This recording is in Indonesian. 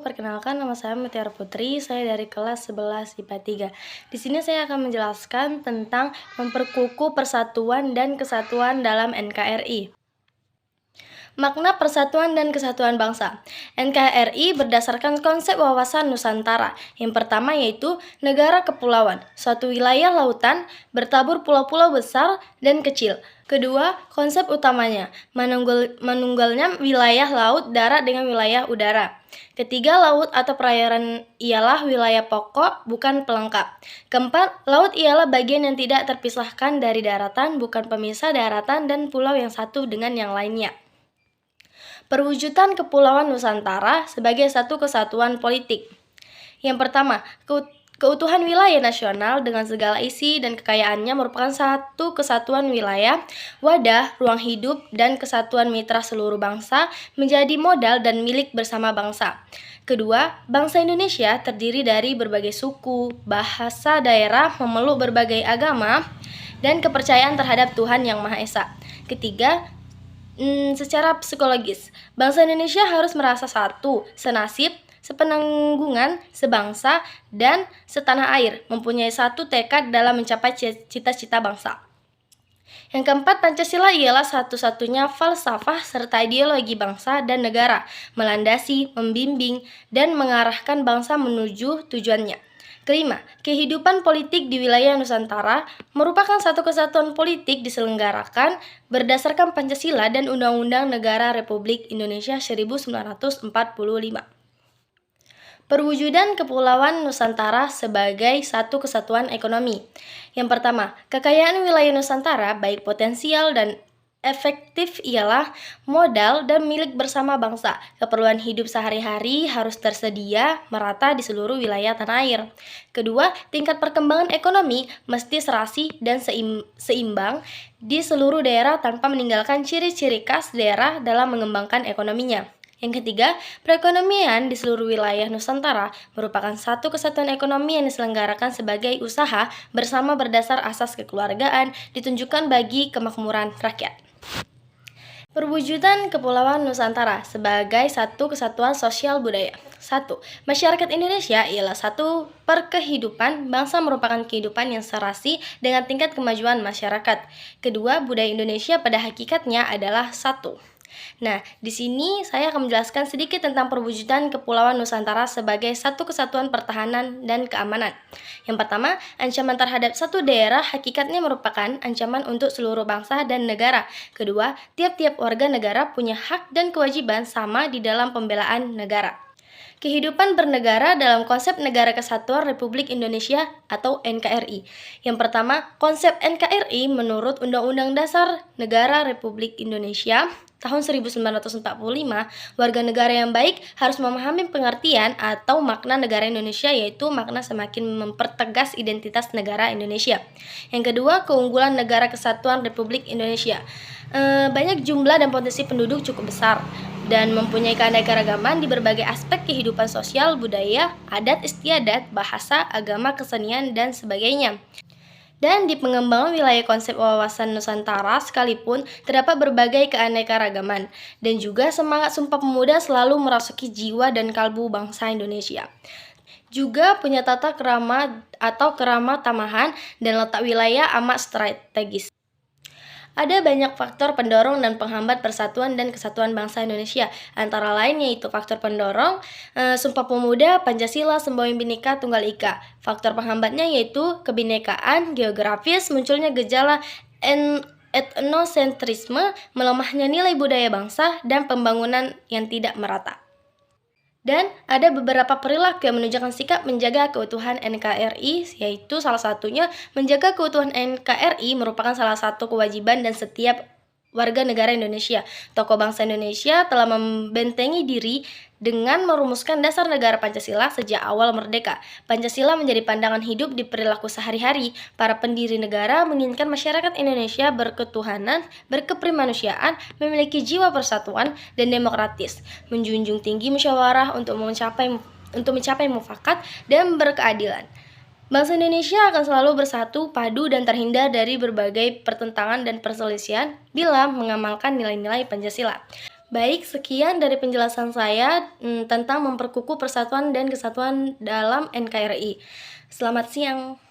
Perkenalkan, nama saya Mutiara Putri, saya dari kelas 11 IPA 3. Di sini saya akan menjelaskan tentang memperkukuh persatuan dan kesatuan dalam NKRI. Makna persatuan dan kesatuan bangsa. NKRI berdasarkan konsep wawasan Nusantara. Yang pertama yaitu negara kepulauan, suatu wilayah lautan bertabur pulau-pulau besar dan kecil. Kedua, konsep utamanya, menunggalnya wilayah laut, darat dengan wilayah udara. Ketiga, laut atau perairan ialah wilayah pokok, bukan pelengkap. Keempat, laut ialah bagian yang tidak terpisahkan dari daratan, bukan pemisah daratan dan pulau yang satu dengan yang lainnya. Perwujudan Kepulauan Nusantara sebagai satu kesatuan politik. Yang pertama, keutuhan wilayah nasional dengan segala isi dan kekayaannya merupakan satu kesatuan wilayah, wadah, ruang hidup, dan kesatuan mitra seluruh bangsa menjadi modal dan milik bersama bangsa. Kedua, bangsa Indonesia terdiri dari berbagai suku, bahasa, daerah, memeluk berbagai agama, dan kepercayaan terhadap Tuhan Yang Maha Esa. Ketiga, secara psikologis, bangsa Indonesia harus merasa satu, senasib, sepenanggungan, sebangsa, dan setanah air, mempunyai satu tekad dalam mencapai cita-cita bangsa. Yang keempat, Pancasila ialah satu-satunya falsafah serta ideologi bangsa dan negara, melandasi, membimbing, dan mengarahkan bangsa menuju tujuannya. Kelima, kehidupan politik di wilayah Nusantara merupakan satu kesatuan politik diselenggarakan berdasarkan Pancasila dan Undang-Undang Negara Republik Indonesia 1945. Perwujudan Kepulauan Nusantara sebagai satu kesatuan ekonomi. Yang pertama, kekayaan wilayah Nusantara baik potensial dan efektif ialah modal dan milik bersama bangsa. Keperluan hidup sehari-hari harus tersedia merata di seluruh wilayah tanah air. Kedua, tingkat perkembangan ekonomi mesti serasi dan seimbang di seluruh daerah tanpa meninggalkan ciri-ciri khas daerah dalam mengembangkan ekonominya. Yang ketiga, perekonomian di seluruh wilayah Nusantara merupakan satu kesatuan ekonomi yang diselenggarakan sebagai usaha bersama berdasar asas kekeluargaan ditunjukkan bagi kemakmuran rakyat. Perwujudan Kepulauan Nusantara sebagai satu kesatuan sosial budaya. 1. Masyarakat Indonesia ialah satu perkehidupan, bangsa merupakan kehidupan yang serasi dengan tingkat kemajuan masyarakat. Kedua, budaya Indonesia pada hakikatnya adalah satu. Nah, di sini saya akan menjelaskan sedikit tentang perwujudan Kepulauan Nusantara sebagai satu kesatuan pertahanan dan keamanan. Yang pertama, ancaman terhadap satu daerah hakikatnya merupakan ancaman untuk seluruh bangsa dan negara. Kedua, tiap-tiap warga negara punya hak dan kewajiban sama di dalam pembelaan negara. Kehidupan bernegara dalam konsep Negara Kesatuan Republik Indonesia atau NKRI. Yang pertama, konsep NKRI menurut Undang-Undang Dasar Negara Republik Indonesia tahun 1945, warga negara yang baik harus memahami pengertian atau makna negara Indonesia, yaitu makna semakin mempertegas identitas negara Indonesia. Yang kedua, keunggulan Negara Kesatuan Republik Indonesia. Banyak jumlah dan potensi penduduk cukup besar dan mempunyai keanekaragaman di berbagai aspek kehidupan sosial, budaya, adat istiadat, bahasa, agama, kesenian, dan sebagainya. Dan di pengembangan wilayah konsep wawasan Nusantara sekalipun terdapat berbagai keanekaragaman dan juga semangat Sumpah Pemuda selalu merasuki jiwa dan kalbu bangsa Indonesia. Juga punya tata kerama atau kerama tamahan dan letak wilayah amat strategis. Ada banyak faktor pendorong dan penghambat persatuan dan kesatuan bangsa Indonesia. Antara lain yaitu faktor pendorong, Sumpah Pemuda, Pancasila, Semboyan Bhinneka Tunggal Ika. Faktor penghambatnya yaitu kebinekaan, geografis, munculnya gejala etnosentrisme, melemahnya nilai budaya bangsa, dan pembangunan yang tidak merata. Dan ada beberapa perilaku yang menunjukkan sikap menjaga keutuhan NKRI, yaitu salah satunya menjaga keutuhan NKRI merupakan salah satu kewajiban dan setiap warga negara Indonesia. Tokoh bangsa Indonesia telah membentengi diri dengan merumuskan dasar negara Pancasila sejak awal merdeka. Pancasila menjadi pandangan hidup di perilaku sehari-hari. Para pendiri negara menginginkan masyarakat Indonesia berketuhanan, berkeprimanusiaan, memiliki jiwa persatuan dan demokratis, menjunjung tinggi musyawarah untuk mencapai mufakat dan berkeadilan. Bangsa Indonesia akan selalu bersatu, padu, dan terhindar dari berbagai pertentangan dan perselisihan bila mengamalkan nilai-nilai Pancasila. Baik, sekian dari penjelasan saya tentang memperkukuh persatuan dan kesatuan dalam NKRI. Selamat siang.